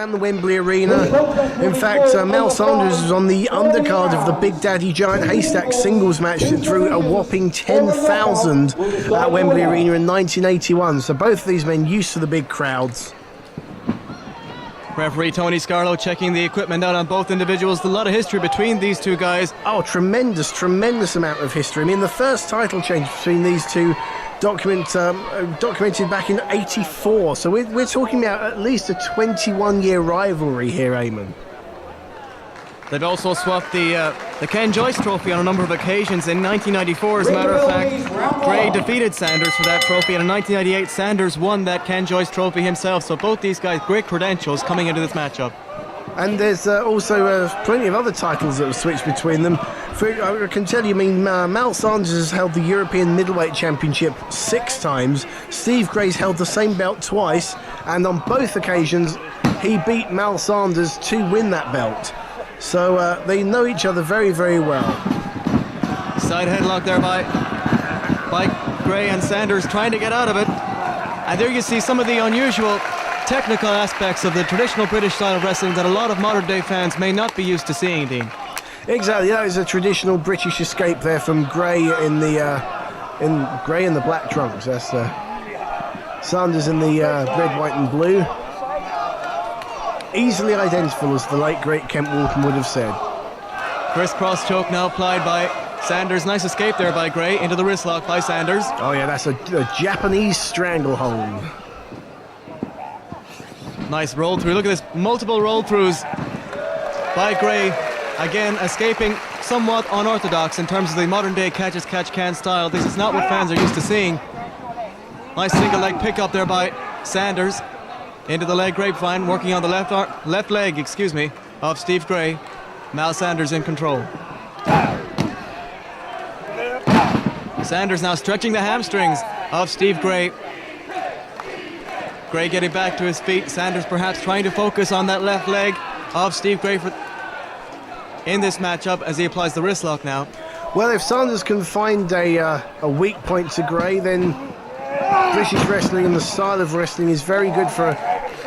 and the Wembley Arena. In fact, Mal Sanders was on the undercard of the Big Daddy Giant Haystack singles match that drew a whopping 10,000 at Wembley Arena in 1981. So both of these men used to the big crowds. Referee Tony Scarlo checking the equipment out on both individuals. A lot of history between these two guys. Oh, tremendous amount of history. I mean, the first title change between these two documented back in '84. So we're talking about at least a 21-year rivalry here, Eamon. They've also swapped the Ken Joyce Trophy on a number of occasions. In 1994, as a matter of fact, Gray defeated Sanders for that trophy, and in 1998, Sanders won that Ken Joyce Trophy himself. So both these guys, great credentials coming into this matchup. And there's also plenty of other titles that have switched between them. I can tell you, Mal Sanders has held the European Middleweight Championship 6 times. Steve Gray's held the same belt twice, and on both occasions, he beat Mal Sanders to win that belt. So they know each other very, very well. Side headlock there by Gray, and Sanders trying to get out of it. And there you see some of the unusual technical aspects of the traditional British style of wrestling that a lot of modern day fans may not be used to seeing, Dean. Exactly, that is a traditional British escape there from Gray in Gray in the black trunks. That's Sanders in the red, white and blue. Easily identifiable, as the late great Kent Walton would have said. Crisscross choke now applied by Sanders. Nice escape there by Gray into the wrist lock by Sanders. Oh yeah, that's a Japanese stranglehold. Nice roll through. Look at this, multiple roll throughs by Gray. Again, escaping somewhat unorthodox in terms of the modern day catch as catch can style. This is not what fans are used to seeing. Nice single leg pickup there by Sanders. Into the leg grapevine, working on the left leg of Steve Gray. Mal Sanders in control. Sanders now stretching the hamstrings of Steve Gray. Gray getting back to his feet. Sanders perhaps trying to focus on that left leg of Steve Gray in this matchup as he applies the wrist lock now. Well, if Sanders can find a weak point to Gray, then British wrestling and the style of wrestling is very good for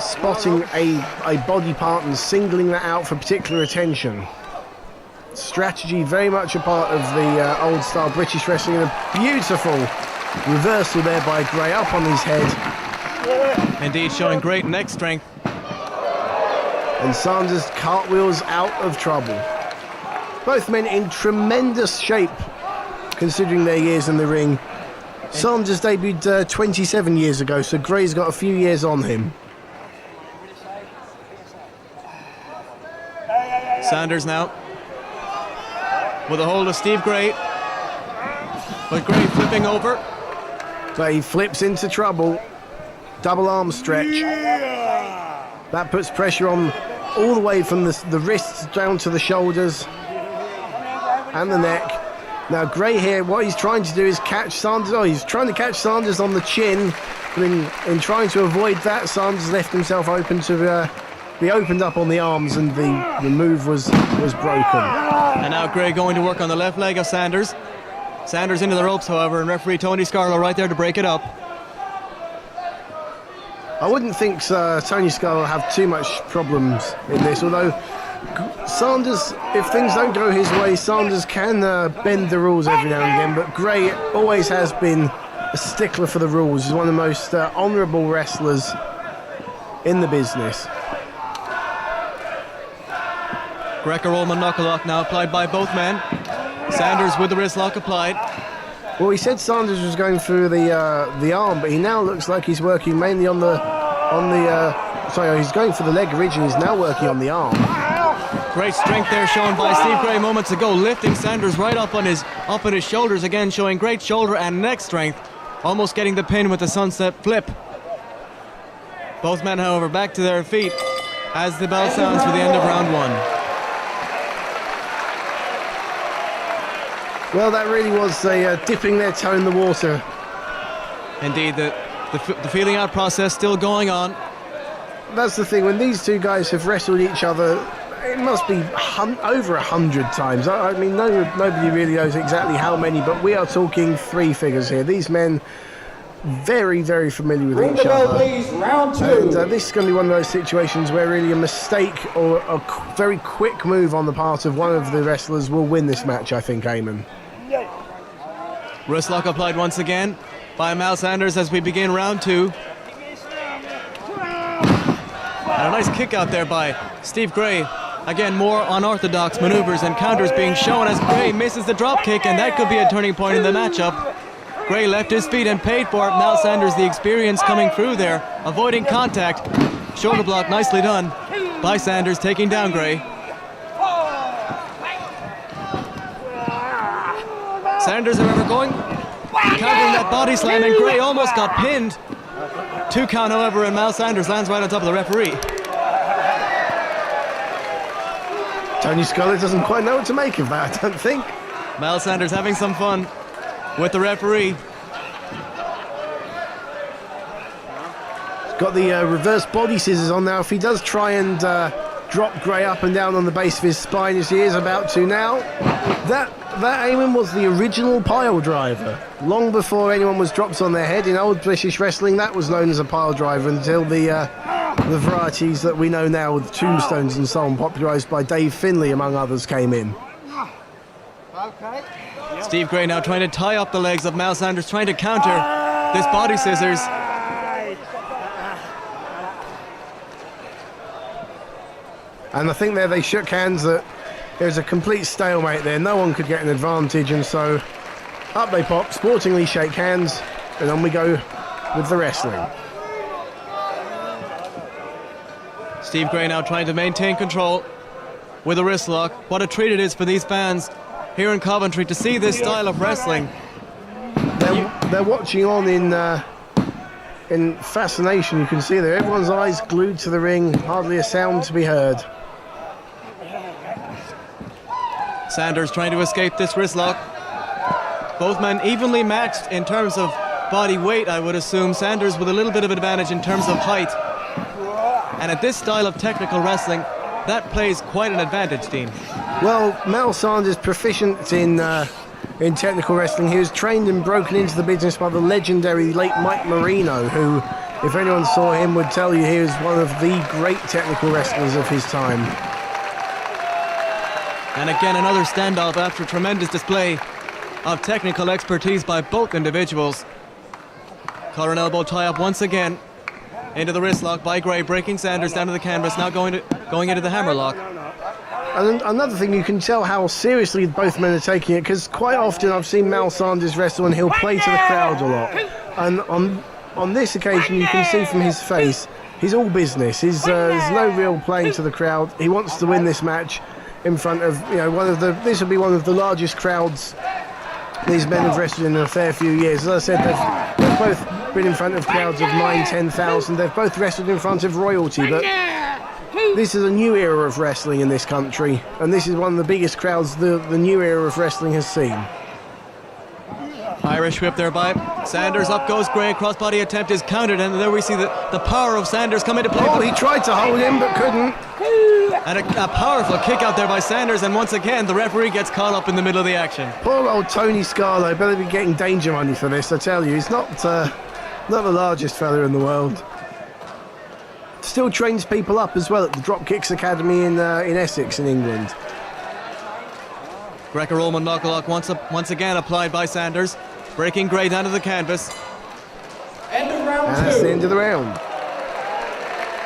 spotting a body part and singling that out for particular attention. Strategy very much a part of the old style British wrestling, and a beautiful reversal there by Gray up on his head. Indeed, showing great neck strength. And Sanders cartwheels out of trouble. Both men in tremendous shape considering their years in the ring. Sanders debuted 27 years ago, so Gray's got a few years on him. Sanders now with a hold of Steve Gray, but Gray flipping over. But he flips into trouble. Double arm stretch. That puts pressure on all the way from the wrists down to the shoulders and the neck. Now Gray here, what he's trying to do is catch Sanders. Oh, he's trying to catch Sanders on the chin. In trying to avoid that, Sanders left himself open to be opened up on the arms, and the move was broken. And now Gray going to work on the left leg of Sanders. Sanders into the ropes, however, and referee Tony Scarlo right there to break it up. I wouldn't think Tony Scarlo will have too much problems in this, although Sanders, if things don't go his way, Sanders can bend the rules every now and again, but Gray always has been a stickler for the rules. He's one of the most honourable wrestlers in the business. Greco-Roman knuckle lock now applied by both men. Sanders with the wrist lock applied. Well, he said Sanders was going through the arm, but he now looks like he's working mainly on the sorry, he's going for the leg originally. He's now working on the arm. Great strength there shown by Steve Gray moments ago, lifting Sanders right up on his shoulders again, showing great shoulder and neck strength, almost getting the pin with the sunset flip. Both men, however, back to their feet as the bell sounds for the end of round one. Well, that really was dipping their toe in the water. Indeed, the feeling out process still going on. That's the thing, when these two guys have wrestled each other, it must be over 100 times. I mean, nobody really knows exactly how many, but we are talking 3 figures here. These men very, very familiar with Ring each the bell, other. please. Round 2. And this is going to be one of those situations where really a mistake or a very quick move on the part of one of the wrestlers will win this match, I think, Eamon. Wrist lock applied once again by Mal Sanders as we begin round 2. And a nice kick out there by Steve Gray. Again, more unorthodox maneuvers and counters being shown as Gray misses the drop kick, and that could be a turning point in the matchup. Gray left his feet and paid for it. Mal Sanders, the experience coming through there, avoiding contact. Shoulder block nicely done by Sanders, taking down Gray. Sanders, however, countering that body slam, and Gray almost got pinned. 2 count, however, and Mal Sanders lands right on top of the referee. Tony Scarlett doesn't quite know what to make of that, I don't think. Mal Sanders having some fun with the referee. Got the reverse body scissors on now. If he does try and drop Gray up and down on the base of his spine as he is about to now, that Eamon was the original pile driver. Long before anyone was dropped on their head in old British wrestling, that was known as a pile driver until the varieties that we know now with tombstones and so on, popularised by Dave Finlay among others, came in. Steve Gray now trying to tie up the legs of Mal Sanders, trying to counter this body scissors. And I think there they shook hands that there's a complete stalemate there. No one could get an advantage, and so up they pop, sportingly shake hands, and on we go with the wrestling. Steve Gray now trying to maintain control with a wrist lock. What a treat it is for these fans here in Coventry to see this style of wrestling. They're watching on in fascination. You can see there, everyone's eyes glued to the ring, hardly a sound to be heard. Sanders trying to escape this wrist lock. Both men evenly matched in terms of body weight, I would assume. Sanders with a little bit of advantage in terms of height. And at this style of technical wrestling, that plays quite an advantage, Dean. Well, Mal Sanders proficient in technical wrestling. He was trained and broken into the business by the legendary late Mike Marino, who, if anyone saw him, would tell you he was one of the great technical wrestlers of his time. And again, another standoff after a tremendous display of technical expertise by both individuals. Collar and elbow tie up once again into the wrist lock by Gray, breaking Sanders down to the canvas, now going into the hammer lock. And another thing, you can tell how seriously both men are taking it, because quite often I've seen Mal Sanders wrestle and he'll play to the crowd a lot. And on this occasion, you can see from his face, he's all business. There's no real playing to the crowd. He wants to win this match in front of, this will be one of the largest crowds these men have wrestled in a fair few years. As I said, they've both been in front of crowds of 9,000-10,000. They've both wrestled in front of royalty, but this is a new era of wrestling in this country, and this is one of the biggest crowds the new era of wrestling has seen. Irish whip there by Sanders. Up goes Gray. Crossbody attempt is countered, and there we see the power of Sanders come into play. Oh, he tried to hold him but couldn't. And a powerful kick out there by Sanders, and once again the referee gets caught up in the middle of the action. Poor old Tony Scarlo better be getting danger money for this, I tell you. He's not the largest fella in the world. Still trains people up as well at the Dropkicks Academy in Essex in England. Greco-Roman knuckle-lock once again applied by Sanders, breaking Gray down to the canvas. End of round And 2. that's the end of the round.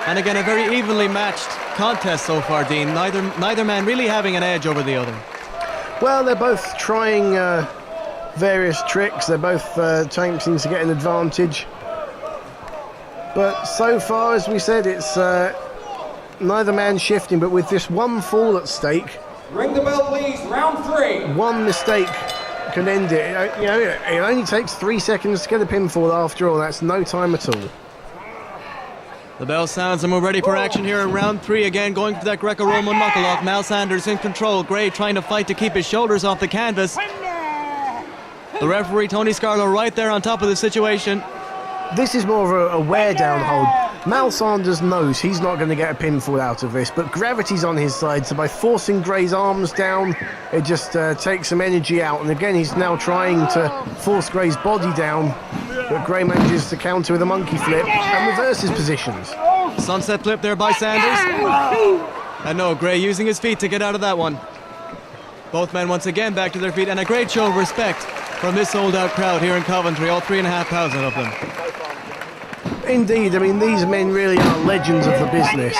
And again, a very evenly matched contest so far, Dean. Neither man really having an edge over the other. Well, they're both trying various tricks. They're both attempting to get an advantage. But so far, as we said, it's neither man shifting. But with this one fall at stake, Ring the bell, please. Round 3. one mistake can end it. It only takes 3 seconds to get a pinfall after all. That's no time at all. The bell sounds and we're ready for action here in round 3. Again, going for that Greco-Roman knuckle-lock. Mal Sanders in control. Gray trying to fight to keep his shoulders off the canvas. The referee, Tony Scarlo, right there on top of the situation. This is more of a wear-down hold. Mal Sanders knows he's not going to get a pinfall out of this, but gravity's on his side, so by forcing Gray's arms down, it just takes some energy out. And again, he's now trying to force Gray's body down, but Gray manages to counter with a monkey flip and reverses positions. Sunset flip there by Sanders. And no, Gray using his feet to get out of that one. Both men once again back to their feet, and a great show of respect from this sold-out crowd here in Coventry, all 3,500 of them. Indeed, I mean, these men really are legends of the business.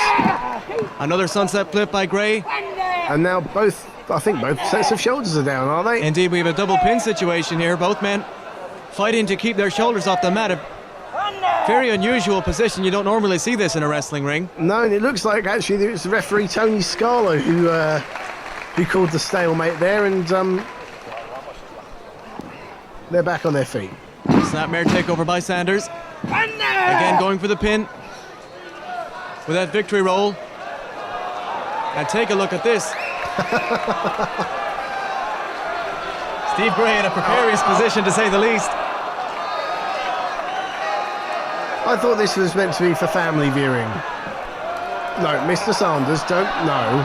Another sunset flip by Gray. And now I think both sets of shoulders are down, are they? Indeed, we have a double pin situation here. Both men fighting to keep their shoulders off the mat. A very unusual position. You don't normally see this in a wrestling ring. No, and it looks like actually it's referee Tony Scarlo who called the stalemate there, and they're back on their feet. Snapmare takeover by Sanders. Again going for the pin with that victory roll. And take a look at this. Steve Gray in a precarious position, to say the least. I thought this was meant to be for family viewing. No, Mr. Sanders, don't. No.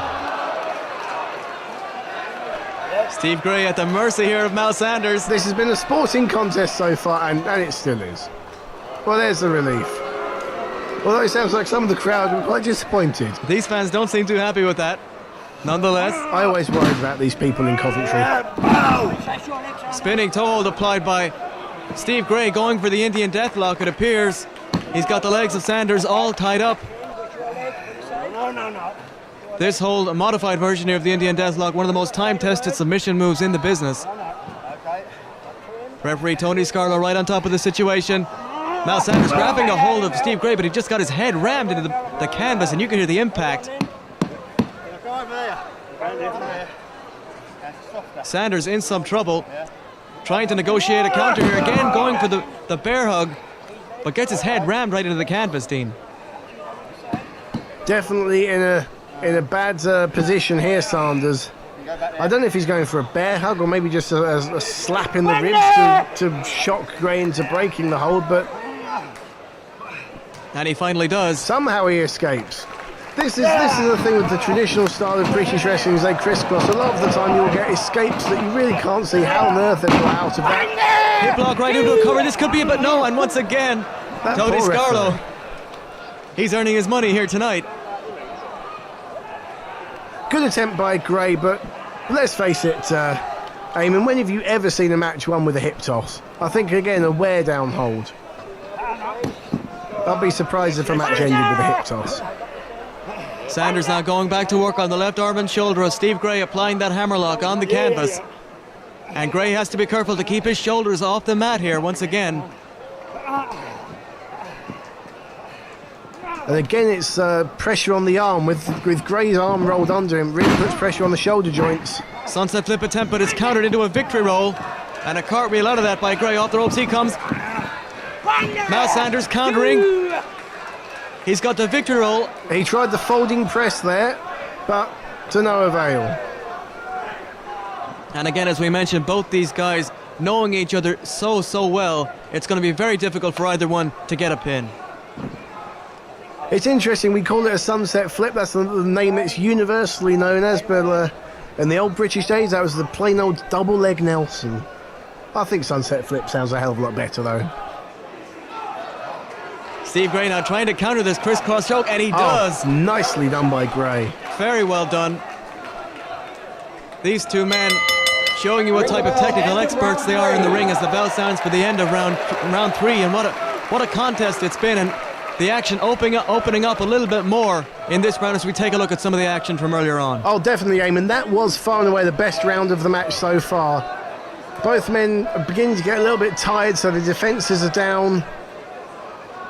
Steve Gray at the mercy here of Mal Sanders. This has been a sporting contest so far, and it still is. Well, there's the relief. Although it sounds like some of the crowd were quite disappointed. These fans don't seem too happy with that. Nonetheless, I always worried about these people in Coventry. spinning toe hold applied by Steve Gray, going for the Indian Deathlock. It appears he's got the legs of Sanders all tied up. This hold, a modified version here of the Indian Deathlock, one of the most time-tested submission moves in the business. Referee Tony Scarlo right on top of the situation. Mal Sanders grabbing a hold of Steve Gray, but he just got his head rammed into the canvas, and you can hear the impact. Sanders in some trouble, trying to negotiate a counter here, again going for the bear hug, but gets his head rammed right into the canvas, Dean. Definitely in a bad position here, Sanders. I don't know if he's going for a bear hug or maybe just a slap in the ribs to shock Gray into breaking the hold, but and he finally does. Somehow he escapes. This is the thing with the traditional style of British wrestling, is they crisscross. A lot of the time you'll get escapes that you really can't see how on earth they go out of that. Hip block right into a cover. This could be it, but no. And once again, That Tony poor Scarlo, referee. he's earning his money here tonight. Good attempt by Gray, but let's face it, Eamon, when have you ever seen a match won with a hip toss? I think, again, a wear down hold. I'd be surprised if a match ended with a hip toss. Sanders now going back to work on the left arm and shoulder of Steve Gray, applying that hammerlock on the canvas. And Gray has to be careful to keep his shoulders off the mat here once again. And again, it's pressure on the arm with Gray's arm rolled under him. Really puts pressure on the shoulder joints. Sunset flip attempt, but it's countered into a victory roll. And a cartwheel out of that by Gray. Off the ropes he comes. Mal Sanders countering. He's got the victory roll. He tried the folding press there, but to no avail. And again, as we mentioned, both these guys knowing each other so well, it's going to be very difficult for either one to get a pin. It's interesting, we call it a sunset flip. That's the name it's universally known as, but in the old British days, that was the plain old double leg Nelson. I think sunset flip sounds a hell of a lot better, though. Steve Gray now trying to counter this crisscross choke, and he does. Oh, nicely done by Gray. Very well done. These two men showing you what type of technical experts they are in the ring as the bell sounds for the end of round three. And what a contest it's been, and the action opening up a little bit more in this round as we take a look at some of the action from earlier on. Oh, definitely, Eamon. That was far and away the best round of the match so far. Both men are beginning to get a little bit tired, so the defenses are down.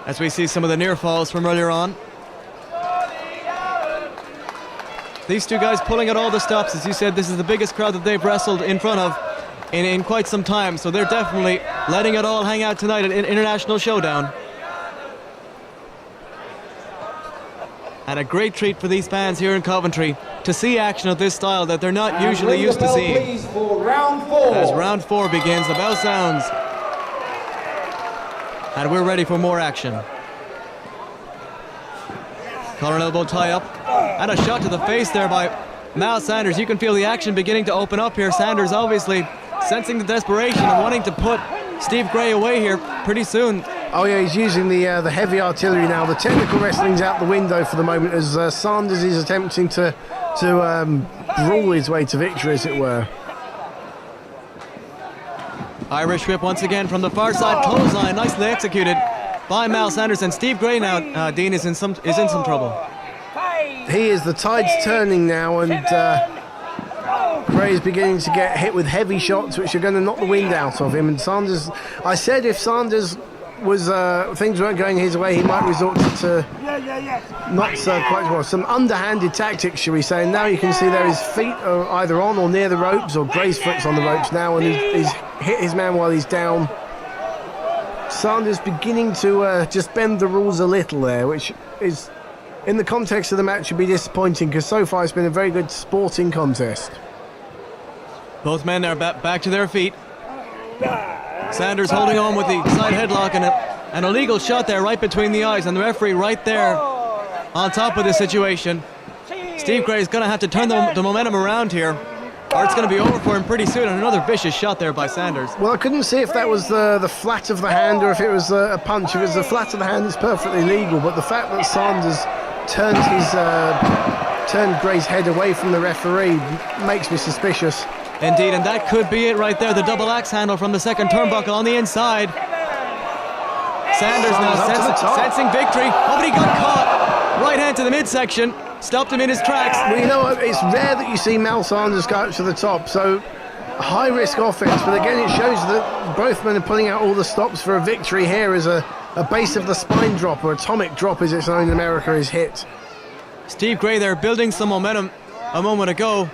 As we see some of the near falls from earlier on. These two guys pulling at all the stops. As you said, this is the biggest crowd that they've wrestled in front of in quite some time, so they're definitely letting it all hang out tonight at an International Showdown. And a great treat for these fans here in Coventry to see action of this style that they're not usually used to seeing. Please, for round 4. As round 4 begins, the bell sounds. And we're ready for more action. Collar elbow tie up. And a shot to the face there by Mal Sanders. You can feel the action beginning to open up here. Sanders obviously sensing the desperation and wanting to put Steve Gray away here pretty soon. Oh yeah, he's using the heavy artillery now. The technical wrestling's out the window for the moment as Sanders is attempting to brawl his way to victory, as it were. Irish whip once again from the far side, clothesline, nicely executed by Mal Sanders. And Steve Gray now, Dean, is in some trouble. He is. The tide's turning now, and Gray is beginning to get hit with heavy shots, which are going to knock the wind out of him. And Sanders, I said, if Sanders was things weren't going his way, he might resort to not quite well, some underhanded tactics, shall we say. And now you can see there his feet are either on or near the ropes, or Gray's foot's on the ropes now, and he's hit his man while he's down. Sanders beginning to just bend the rules a little there, which is, in the context of the match, should be disappointing, because so far it's been a very good sporting contest. Both men are back to their feet. Sanders holding on with the side headlock, and an illegal shot there right between the eyes, and the referee right there on top of the situation. Steve Gray is going to have to turn the momentum around here, or it's going to be over for him pretty soon. And another vicious shot there by Sanders. Well, I couldn't see if that was the flat of the hand or if it was a punch. If it was the flat of the hand, it's perfectly legal, but the fact that Sanders turned Gray's head away from the referee makes me suspicious. Indeed, and that could be it right there. The double axe handle from the second turnbuckle on the inside. Sanders now sensing victory. Oh, but he got caught. Right hand to the midsection. Stopped him in his tracks. Well, you know what? It's rare that you see Mal Sanders go up to the top, so high-risk offense. But again, it shows that both men are pulling out all the stops for a victory here as a base of the spine drop, or atomic drop as it's known in America, is hit. Steve Gray there building some momentum a moment ago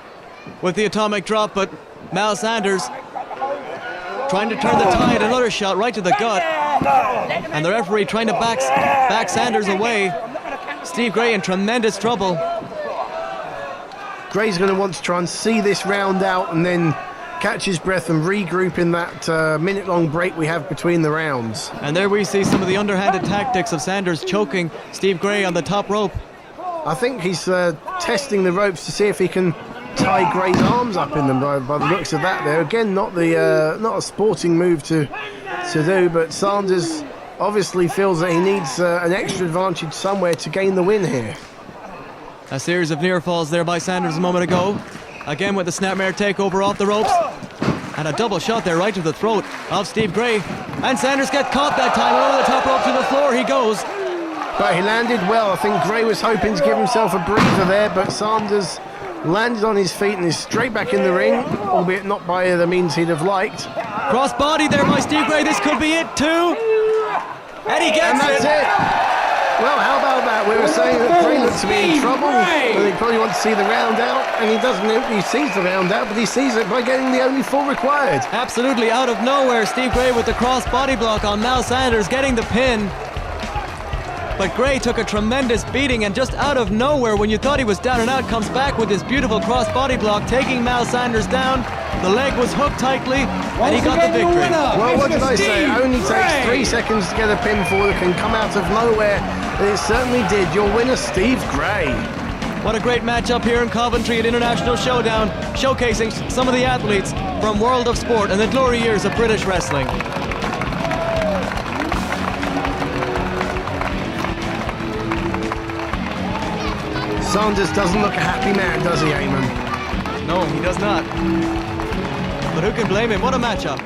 with the atomic drop, but Mal Sanders trying to turn the tide. Another shot right to the gut, and the referee trying to back Sanders away. Steve Gray in tremendous trouble. Gray's going to want to try and see this round out and then catch his breath and regroup in that minute-long break we have between the rounds. And there we see some of the underhanded tactics of Sanders choking Steve Gray on the top rope. I think he's testing the ropes to see if he can tie Gray's arms up in them by the looks of that there. Again, not a sporting move to do, but Sanders obviously feels that he needs an extra advantage somewhere to gain the win here. A series of near falls there by Sanders a moment ago. Again with the snapmare takeover off the ropes. And a double shot there right to the throat of Steve Gray. And Sanders gets caught that time over the top rope to the floor. He goes. But he landed well. I think Gray was hoping to give himself a breather there, but Sanders landed on his feet and is straight back in the ring, albeit not by the means he'd have liked. Cross body there by Steve Gray. This could be it too. And he gets it. Well, how about that? We were saying that Gray looked to be in trouble, and he probably wants to see the round out, and he doesn't. He sees the round out, but he sees it by getting the only fall required. Absolutely out of nowhere, Steve Gray with the cross body block on Mal Sanders, getting the pin. But Gray took a tremendous beating, and just out of nowhere, when you thought he was down and out, comes back with this beautiful cross body block, taking Mal Sanders down. The leg was hooked tightly, and he got the victory. Well, what did I say? It only takes 3 seconds to get a pinfall that can come out of nowhere, and it certainly did. Your winner, Steve Gray. What a great matchup here in Coventry at International Showdown, showcasing some of the athletes from World of Sport and the glory years of British wrestling. Sanders doesn't look a happy man, does he, Eamon? No, he does not. But who can blame him? What a matchup.